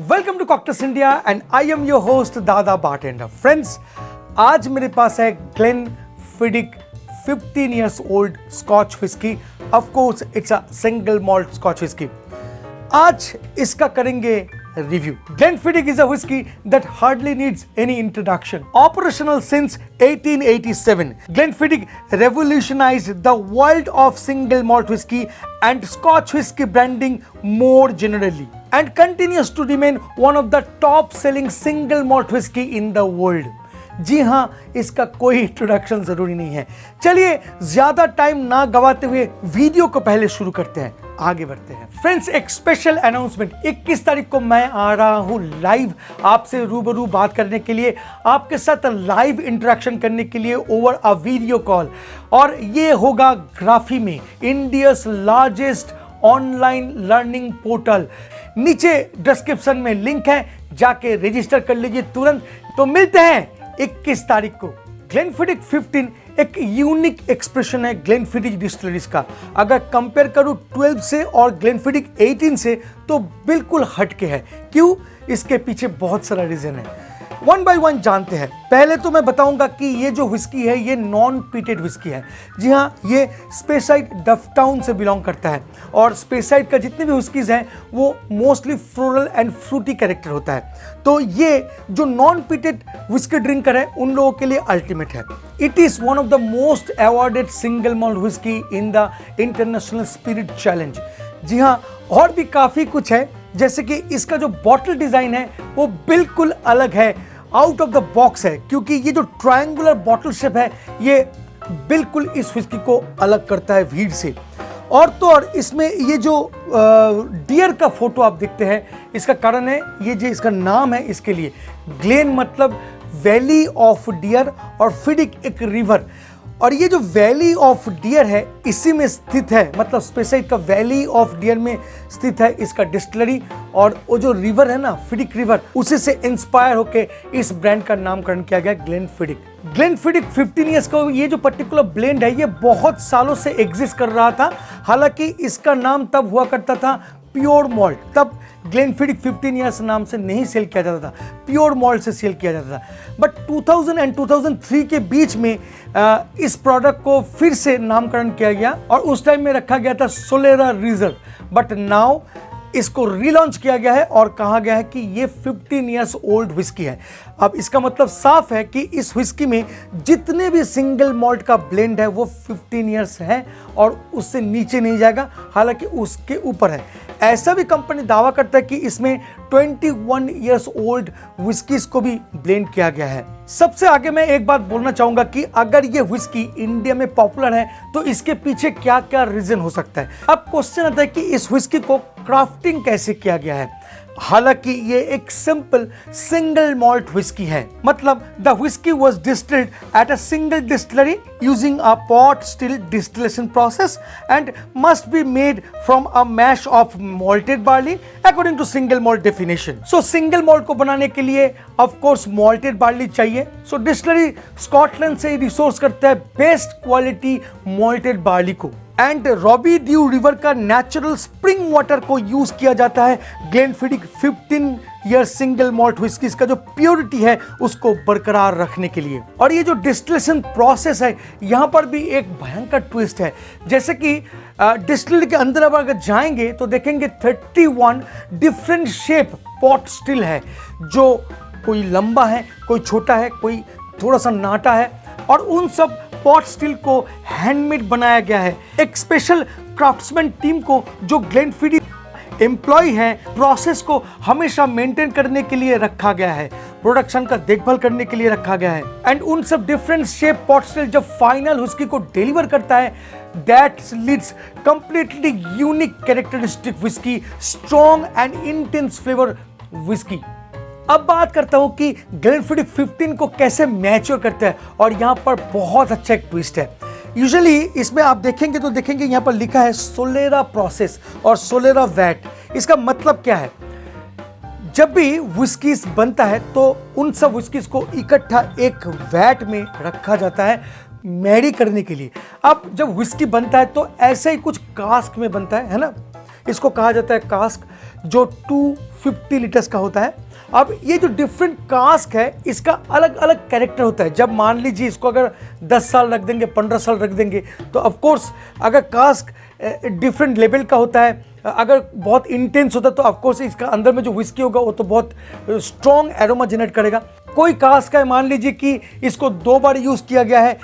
Welcome to cocktails India and I am your host Dada bartender. Friends, आज मेरे पास है Glenfiddich 15 years old scotch whisky. Of course it's a single malt scotch whisky. आज इसका करेंगे review. Glenfiddich is a whiskey that hardly needs any introduction. Operational since 1887, Glenfiddich revolutionized the world of single malt whiskey and Scotch whiskey branding more generally, and continues to remain one of the top selling single malt whiskey in the world. जी हाँ, इसका कोई introduction जरूरी नहीं है। चलिए ज्यादा time ना गवाते हुए वीडियो को पहले शुरू करते हैं, आगे बढ़ते हैं। फ्रेंड्स, एक स्पेशल अनाउंसमेंट। 21 तारीख को मैं आ रहा हूं लाइव आपसे रूबरू बात करने के लिए, आपके साथ लाइव इंटरेक्शन करने के लिए ओवर अ वीडियो कॉल। और ये होगा ग्राफी में, India's largest online learning portal. नीचे डिस्क्रिप्शन में लिंक है, जाके रजिस्टर कर लीजिए तुरंत। तो मिलते हैं 21 तारीख को। ग्लेनफिडिक 15 एक यूनिक एक्सप्रेशन है ग्लेनफिडिक डिस्टिलरीज का। अगर कंपेयर करूं 12 से और ग्लेनफिडिक 18 से तो बिल्कुल हटके है। क्यों? इसके पीछे बहुत सारा रीजन है। वन बाय वन जानते हैं। पहले तो मैं बताऊंगा कि ये जो विस्की है ये नॉन पीटेड विस्की है। जी हाँ, ये स्पेसाइड डफटाउन से बिलोंग करता है और स्पेसाइड का जितने भी विस्कीज हैं वो mostly floral and fruity character होता है। तो ये जो नॉन पीटेड विस्की ड्रिंकर है उन लोगों के लिए अल्टीमेट है। It is one of the most awarded single malt whisky in the international spirit challenge. जी हाँ, और भी काफी कुछ है, जैसे कि इसका जो बॉटल डिजाइन है वो बिल्कुल अलग है, आउट ऑफ द बॉक्स है, क्योंकि ये जो ट्रायंगुलर बॉटल शेप है ये बिल्कुल इस विस्की को अलग करता है भीड़ से। और तो और इसमें ये जो डियर का फोटो आप देखते हैं, इसका कारण है ये जो इसका नाम है इसके लिए। ग्लेन मतलब वैली ऑफ डियर और फिडिक एक रिवर, और ये जो वैली ऑफ डियर है इसी में स्थित है, मतलब स्पेसाइड का वैली ऑफ डियर में स्थित है इसका डिस्टिलरी। और वो जो रिवर है ना, फिडिक रिवर, उसी से इंस्पायर होके इस ब्रांड का नामकरण किया गया ग्लेनफिडिक। ग्लेनफिडिक 15 इयर्स का ये जो पर्टिकुलर ब्लेंड है ये बहुत सालों से एग्जिस्ट कर रहा था। हालांकि इसका नाम तब हुआ करता था प्योर मॉल्ट, तब ग्लेनफिडिक 15 इयर्स नाम से नहीं सेल किया जाता था, प्योर मॉल्ट से सेल किया जाता था। बट 2000 एंड 2003 के बीच में इस प्रोडक्ट को फिर से नामकरण किया गया और उस टाइम में रखा गया था सोलेरा रिजर्व। बट नाउ इसको रिलॉन्च किया गया है और कहा गया है कि ये 15 इयर्स ओल्ड विस्की है। अब इसका मतलब साफ है कि इस विस्की में जितने भी सिंगल मॉल्ट का ब्लेंड है वो 15 इयर्स है और उससे नीचे नहीं जाएगा, हालांकि उसके ऊपर है। ऐसा भी कंपनी दावा करता है कि इसमें 21 इयर्स ओल्ड विस्कीज को भी ब्लेंड किया गया है। सबसे आगे मैं एक बात बोलना चाहूंगा कि अगर ये विस्की इंडिया में पॉपुलर है तो इसके पीछे क्या क्या रीजन हो सकता है। अब क्वेश्चन आता है कि इस विस्की को क्राफ्टिंग कैसे किया गया है। हालांकि ये एक सिंपल सिंगल मॉल्ट विस्की है, मतलब the whisky was distilled at a single distillery using a pot still distillation process and must be made from a mash of malted barley according to single malt definition. So single malt को बनाने के लिए of course malted barley चाहिए। So distillery Scotland से resource करता है best quality malted barley को, and Robbie Dhu river का नेचुरल स्प्रिंग वाटर को यूज किया जाता है Glenfiddich 15 year single malt whisky का जो प्योरिटी है उसको बरकरार रखने के लिए। और ये जो डिस्टिलेशन प्रोसेस है यहाँ पर भी एक भयंकर ट्विस्ट है। जैसे कि डिस्टिलरी के अंदर अब अगर जाएंगे तो देखेंगे 31 डिफरेंट शेप पॉट स्टिल है, जो कोई लंबा है, कोई छोटा है, कोई थोड़ा सा नाटा है, और उन सब पॉट स्टिल को हैंडमेड बनाया गया है। एक स्पेशल क्राफ्ट्समैन टीम को जो ग्लेनफिडिक एम्प्लॉय है प्रोसेस को हमेशा मेंटेन करने के लिए रखा गया है, प्रोडक्शन का देखभाल करने के लिए रखा गया है। एंड उन सब डिफरेंट शेप पॉट स्टिल जब फाइनल विस्की को डिलीवर करता है, that leads completely unique characteristic whisky, strong and intense flavour whisky. अब बात करता हूं कि ग्लेनफिडिक 15 को कैसे मैच्योर करता है, और यहां पर बहुत अच्छा एक ट्विस्ट है। यूजुअली इसमें आप देखेंगे तो देखेंगे यहां पर लिखा है सोलेरा प्रोसेस और सोलेरा वैट। इसका मतलब क्या है? जब भी विस्कीज बनता है तो उन सब विस्कीज को इकट्ठा एक वैट में रखा जाता है मैरी करने के लिए। अब जब विस्की बनता है तो ऐसे ही कुछ कास्क में बनता है ना, इसको कहा जाता है कास्क, जो 250 लीटर्स का होता है। अब ये जो डिफरेंट कास्क है इसका अलग अलग कैरेक्टर होता है। जब मान लीजिए इसको अगर 10 साल रख देंगे, 15 साल रख देंगे, तो ऑफ कोर्स अगर कास्क डिफरेंट लेवल का होता है, अगर बहुत इंटेंस होता है तो ऑफ कोर्स इसका अंदर में जो विस्की होगा वो तो बहुत स्ट्रॉन्ग एरोमा जनरेट करेगा। कोई कास्क है, मान लीजिए कि इसको 2 बार यूज़ किया गया है,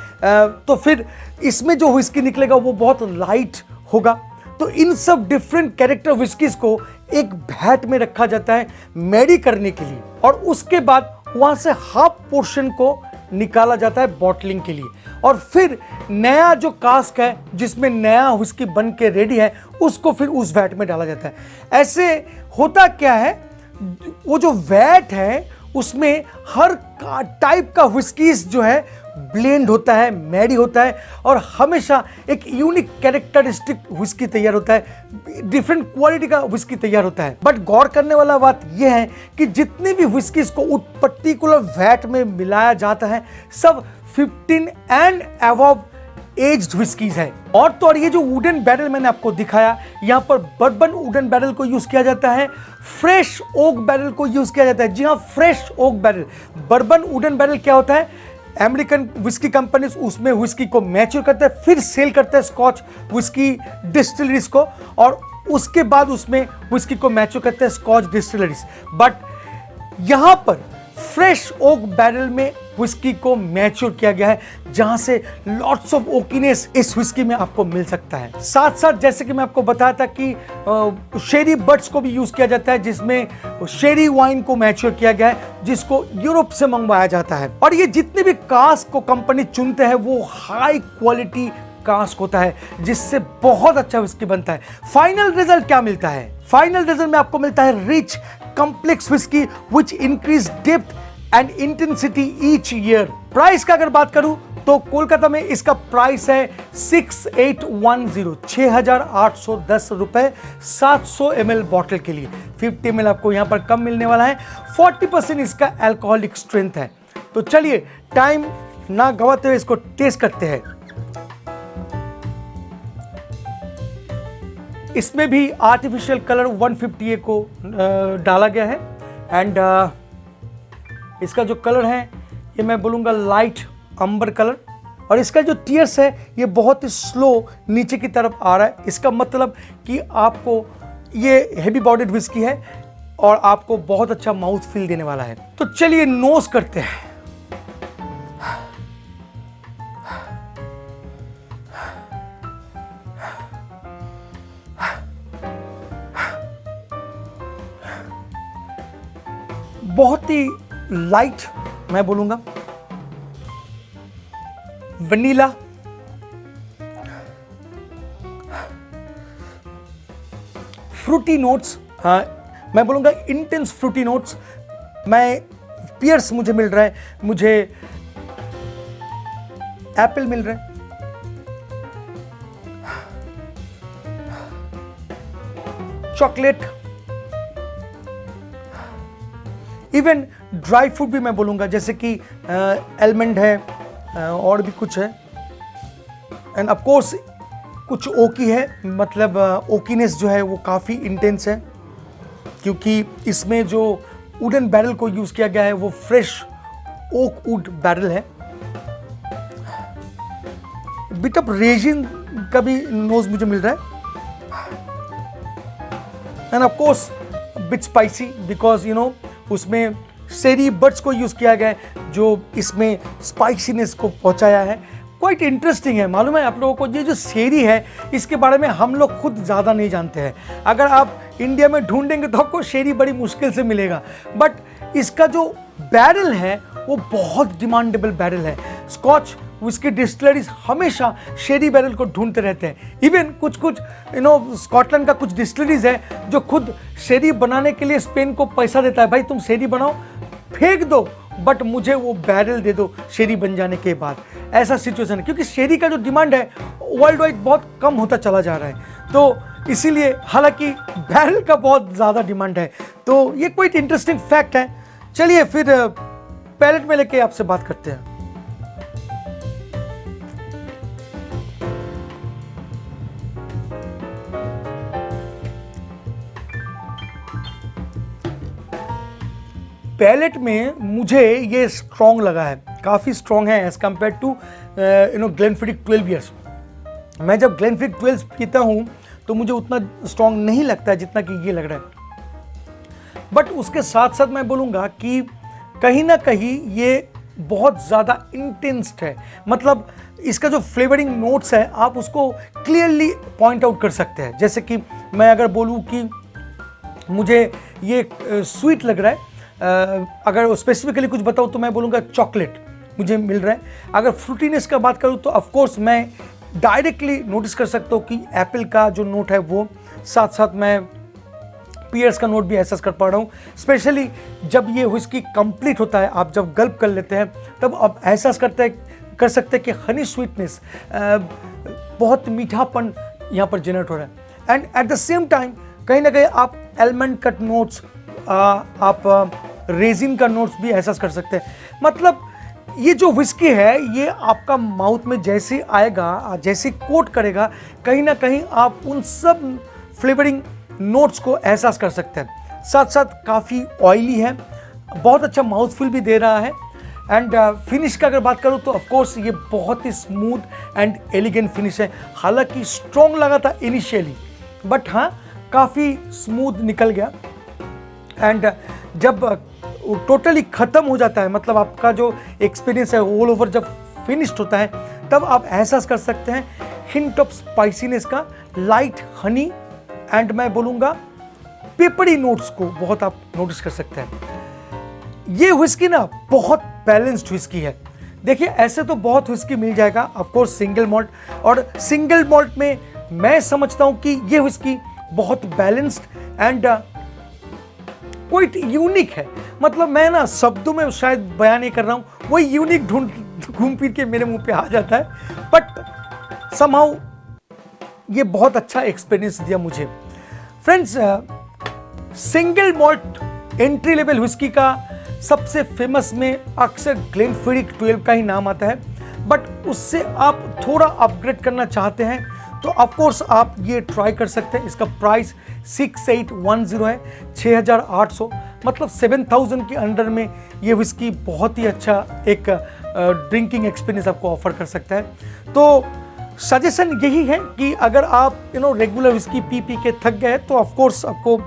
तो फिर इसमें जो विस्की निकलेगा वो बहुत लाइट होगा। तो इन सब डिफरेंट कैरेक्टर विस्कीज को एक भैट में रखा जाता है मैरी करने के लिए, और उसके बाद वहाँ से हाफ पोर्शन को निकाला जाता है बॉटलिंग के लिए, और फिर नया जो कास्क है जिसमें नया विस्की बन के रेडी है उसको फिर उस वैट में डाला जाता है। ऐसे होता क्या है, वो जो वैट है उसमें हर टाइप का विस्कीज जो है ब्लेंड होता है, मैरी होता है, और हमेशा एक यूनिक कैरेक्टरिस्टिक विस्की तैयार होता है, डिफरेंट क्वालिटी का विस्की तैयार होता है। बट गौर करने वाला बात यह है कि जितनी भी विस्कीज को उस पर्टिकुलर वैट में मिलाया जाता है सब 15 एंड अबव एज्ड विस्कीज है। और तो और ये जो वुडन बैरल मैंने आपको दिखाया, यहाँ पर बर्बन वुडन बैरल को यूज किया जाता है, फ्रेश ओक बैरल को यूज किया जाता है। जी हाँ, fresh okay barrel. Bourbon wooden barrel क्या होता है, अमेरिकन विस्की कंपनी उसमें विस्की को मैच्योर करते हैं, फिर सेल करते हैं स्कॉच विस्की डिस्टिलरीज को, और उसके बाद उसमें विस्की को मैच्योर करते हैं स्कॉच डिस्टिलरीज। बट यहां पर फ्रेश ओक बैरल में विस्की को मैच्योर किया गया है, जहां से लॉट्स ऑफ ओकीनेस इस विस्की में आपको मिल सकता है। साथ साथ जैसे कि मैं आपको बताया था कि शेरी बट्स को भी यूज किया जाता है, जिसमें शेरी वाइन को मैच्योर किया गया है, जिसको यूरोप से मंगवाया जाता है। और ये जितने भी कास्क को कंपनी चुनते हैं वो हाई क्वालिटी कास्क होता है, जिससे बहुत अच्छा विस्की बनता है। फाइनल रिजल्ट क्या मिलता है? फाइनल रिजल्ट में आपको मिलता है rich complex whisky which increase depth and intensity each year. Price का अगर बात करूं तो कोलकाता में इसका प्राइस है 6810, 6810 रुपए 700 ml बॉटल के लिए। 50 ml आपको यहां पर कम मिलने वाला है। 40% इसका अल्कोहलिक स्ट्रेंथ है। तो चलिए टाइम ना गवाते हुए इसको टेस्ट करते हैं। इसमें भी आर्टिफिशियल कलर 150A को डाला गया है, एंड इसका जो कलर है ये मैं बोलूँगा लाइट अंबर कलर, और इसका जो टीयर्स है ये बहुत ही स्लो नीचे की तरफ आ रहा है। इसका मतलब कि आपको ये हेवी बॉडीड विस्की है और आपको बहुत अच्छा माउथ फील देने वाला है। तो चलिए नोज करते हैं। बहुत ही लाइट मैं बोलूंगा, वनीला, फ्रूटी नोट्स, मैं बोलूंगा इंटेंस फ्रूटी नोट्स। मैं पियर्स मुझे मिल रहा है, मुझे एप्पल मिल रहा है, चॉकलेट, इवन ड्राई फ्रूट भी मैं बोलूँगा, जैसे कि एलमंड है, और भी कुछ है, एंड ऑफ कोर्स कुछ ओकी है। मतलब ओकीनेस जो है वो काफ़ी इंटेंस है, क्योंकि इसमें जो वुडन बैरल को यूज़ किया गया है वो फ्रेश ओक वुड बैरल है। बिट ऑफ रेजिन का भी नोज मुझे मिल रहा है, end of course bit spicy, because you know उसमें शेरी बट्स को यूज़ किया गया है जो इसमें स्पाइसीनेस को पहुंचाया है। क्वाइट इंटरेस्टिंग है। मालूम है आप लोगों को, ये जो शेरी है इसके बारे में हम लोग खुद ज़्यादा नहीं जानते हैं। अगर आप इंडिया में ढूंढेंगे तो आपको शेरी बड़ी मुश्किल से मिलेगा, बट इसका जो बैरल है वो बहुत डिमांडेबल बैरल है। स्कॉच विस्की डिस्टिलरीज हमेशा शेरी बैरल को ढूंढते रहते हैं। इवन कुछ स्कॉटलैंड का कुछ डिस्टिलरीज है जो खुद शेरी बनाने के लिए स्पेन को पैसा देता है, भाई तुम शेरी बनाओ, फेंक दो, बट मुझे वो बैरल दे दो शेरी बन जाने के बाद। ऐसा सिचुएशन है, क्योंकि शेरी का जो डिमांड है वर्ल्ड वाइड बहुत कम होता चला जा रहा है, तो इसीलिए, हालांकि बैरल का बहुत ज़्यादा डिमांड है। तो ये कोई इंटरेस्टिंग फैक्ट है। चलिए फिर पैलेट में लेके आपसे बात करते हैं। पैलेट में मुझे ये स्ट्रॉन्ग लगा है, काफ़ी स्ट्रॉन्ग है as compare to Glenfiddich 12 years. मैं जब ग्लेनफिडिक 12 पीता हूँ तो मुझे उतना स्ट्रॉन्ग नहीं लगता है जितना कि ये लग रहा है। बट उसके साथ साथ मैं बोलूँगा कि कहीं ना कहीं ये बहुत ज़्यादा इंटेंस्ड है, मतलब इसका जो फ्लेवरिंग नोट्स है आप उसको क्लियरली पॉइंट आउट कर सकते हैं। जैसे कि मैं अगर बोलूँ कि मुझे ये स्वीट लग रहा है, अगर स्पेसिफिकली कुछ बताऊँ तो मैं बोलूँगा चॉकलेट मुझे मिल रहा है। अगर फ्रूटीनेस का बात करूँ तो ऑफकोर्स मैं डायरेक्टली नोटिस कर सकता हूँ कि एप्पल का जो नोट है वो, साथ साथ मैं पियर्स का नोट भी एहसास कर पा रहा हूँ। स्पेशली जब ये व्हिस्की कंप्लीट होता है, आप जब गल्प कर लेते हैं तब आप एहसास कर सकते हैं कि हनी स्वीटनेस, बहुत मीठापन यहाँ पर जनरेट हो रहा है। And at the same time कहीं ना कहीं आप आलमंड कट नोट्स, आप रेजिन का नोट्स भी एहसास कर सकते हैं। मतलब ये जो व्हिस्की है ये आपका माउथ में जैसे आएगा, जैसे कोट करेगा, कहीं ना कहीं आप उन सब फ्लेवरिंग नोट्स को एहसास कर सकते हैं। साथ साथ काफ़ी ऑयली है, बहुत अच्छा माउथ फील भी दे रहा है। एंड फिनिश का अगर बात करूँ तो ऑफकोर्स ये बहुत ही स्मूथ एंड एलिगेंट फिनिश है। हालांकि स्ट्रॉन्ग लगा था इनिशियली, बट हाँ काफ़ी स्मूथ निकल गया। एंड जब टोटली ख़त्म हो जाता है, मतलब आपका जो एक्सपीरियंस है ऑल ओवर जब फिनिश्ड होता है, तब आप एहसास कर सकते हैं हिंट ऑफ स्पाइसीनेस का, लाइट हनी एंड मैं बोलूँगा पेपरी नोट्स को बहुत आप नोटिस कर सकते हैं। ये व्हिस्की ना बहुत बैलेंस्ड व्हिस्की है। देखिए ऐसे तो बहुत व्हिस्की मिल जाएगा ऑफकोर्स सिंगल मॉल्ट, और सिंगल मॉल्ट में मैं समझता हूँ कि ये व्हिस्की बहुत बैलेंस्ड एंड क्वाइट यूनिक है। मतलब मैं ना शब्दों में शायद बयान नहीं कर रहा हूँ, वही यूनिक घूम फिर के मेरे मुंह पे आ जाता है। बट समहाउ ये बहुत अच्छा एक्सपीरियंस दिया मुझे। Friends, single malt entry level whisky का सबसे फेमस में अक्सर ग्लेनफिडिक 12 का ही नाम आता है, बट उससे आप थोड़ा अपग्रेड करना चाहते हैं तो ऑफकोर्स आप ये ट्राई कर सकते हैं। इसका प्राइस 6810 है, 6800, मतलब 7000 के अंडर में ये व्हिस्की बहुत ही अच्छा एक ड्रिंकिंग एक्सपीरियंस आपको ऑफर कर सकता है। तो सजेशन यही है कि अगर आप रेगुलर व्हिस्की पी के थक गए तो ऑफकोर्स आपको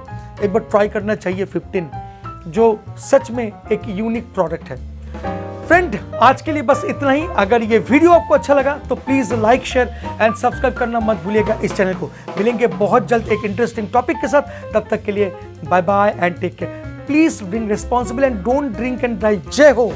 एक बार ट्राई करना चाहिए 15, जो सच में एक यूनिक प्रोडक्ट है। फ्रेंड, आज के लिए बस इतना ही। अगर ये वीडियो आपको अच्छा लगा तो please like, share and subscribe करना मत भूलिएगा इस चैनल को। मिलेंगे बहुत जल्द एक इंटरेस्टिंग टॉपिक के साथ, तब तक के लिए bye bye and take care. Please drink responsible and don't drink and drive. जय हो।